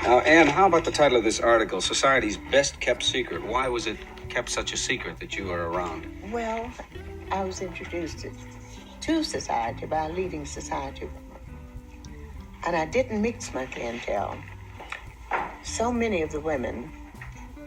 Now, Ann, how about the title of this article, Society's Best Kept Secret? Why was it kept such a secret that you were around? Well, I was introduced to society by a leading society woman. And I didn't mix my clientele. So many of the women,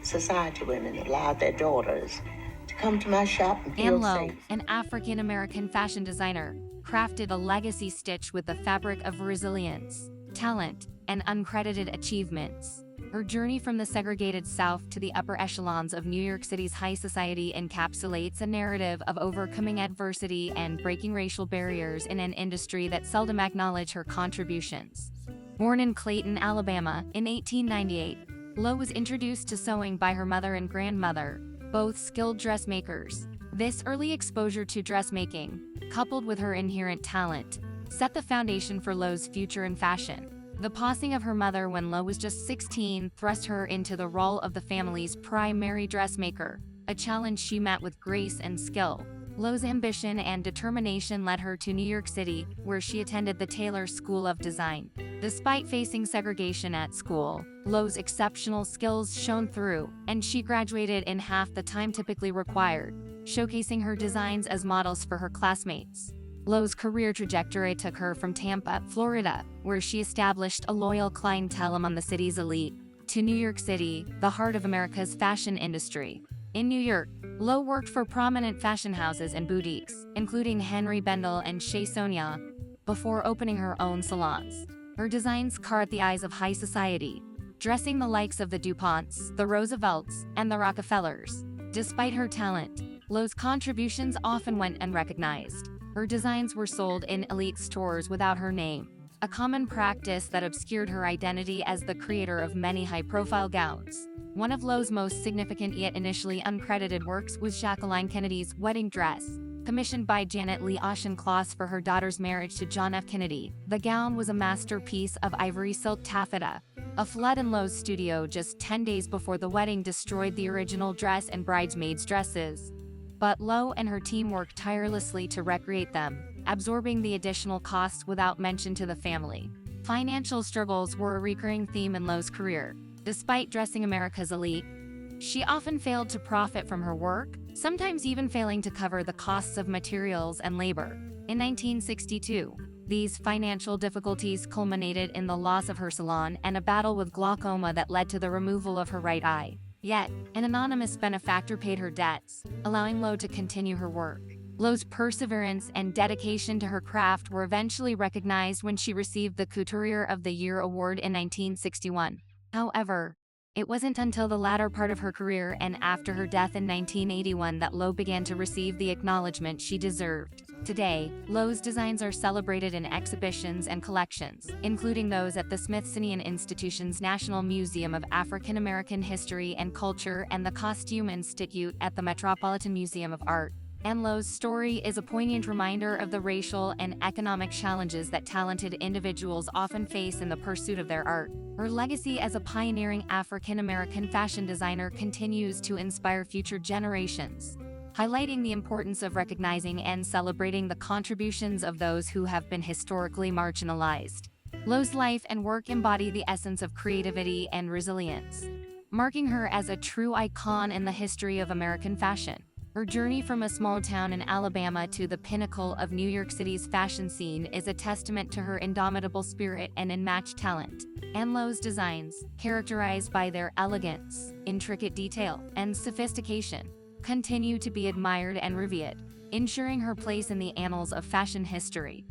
society women, allowed their daughters to come to my shop and feel Ann Lowe, safe. an African-American fashion designer, crafted a legacy stitched with the fabric of resilience, talent, and uncredited achievements. Her journey from the segregated South to the upper echelons of New York City's high society encapsulates a narrative of overcoming adversity and breaking racial barriers in an industry that seldom acknowledged her contributions. Born in Clayton, Alabama, in 1898, Lowe was introduced to sewing by her mother and grandmother, both skilled dressmakers. This early exposure to dressmaking, coupled with her inherent talent, set the foundation for Lowe's future in fashion. The passing of her mother when Lowe was just 16 thrust her into the role of the family's primary dressmaker, a challenge she met with grace and skill. Lowe's ambition and determination led her to New York City, where she attended the Taylor School of Design. Despite facing segregation at school, Lowe's exceptional skills shone through, and she graduated in half the time typically required, showcasing her designs as models for her classmates. Lowe's career trajectory took her from Tampa, Florida, where she established a loyal clientele among the city's elite, to New York City, the heart of America's fashion industry. In New York, Lowe worked for prominent fashion houses and boutiques, including Henry Bendel and Chez Sonia, before opening her own salons. Her designs caught the eyes of high society, dressing the likes of the DuPonts, the Roosevelts, and the Rockefellers. Despite her talent, Lowe's contributions often went unrecognized. Her designs were sold in elite stores without her name, a common practice that obscured her identity as the creator of many high-profile gowns. One of Lowe's most significant yet initially uncredited works was Jacqueline Kennedy's wedding dress, commissioned by Janet Lee Auchincloss for her daughter's marriage to John F. Kennedy. The gown was a masterpiece of ivory silk taffeta. A flood in Lowe's studio just 10 days before the wedding destroyed the original dress and bridesmaids' dresses. But Lowe and her team worked tirelessly to recreate them, absorbing the additional costs without mention to the family. Financial struggles were a recurring theme in Lowe's career. Despite dressing America's elite, she often failed to profit from her work, sometimes even failing to cover the costs of materials and labor. In 1962, these financial difficulties culminated in the loss of her salon and a battle with glaucoma that led to the removal of her right eye. Yet, an anonymous benefactor paid her debts, allowing Lowe to continue her work. Lowe's perseverance and dedication to her craft were eventually recognized when she received the Couturier of the Year award in 1961. However, it wasn't until the latter part of her career and after her death in 1981 that Lowe began to receive the acknowledgement she deserved. Today, Lowe's designs are celebrated in exhibitions and collections, including those at the Smithsonian Institution's National Museum of African American History and Culture and the Costume Institute at the Metropolitan Museum of Art. Ann Lowe's story is a poignant reminder of the racial and economic challenges that talented individuals often face in the pursuit of their art. Her legacy as a pioneering African American fashion designer continues to inspire future generations, highlighting the importance of recognizing and celebrating the contributions of those who have been historically marginalized. Lowe's life and work embody the essence of creativity and resilience, marking her as a true icon in the history of American fashion. Her journey from a small town in Alabama to the pinnacle of New York City's fashion scene is a testament to her indomitable spirit and unmatched talent. Ann Lowe's designs, characterized by their elegance, intricate detail, and sophistication, continue to be admired and revered, ensuring her place in the annals of fashion history.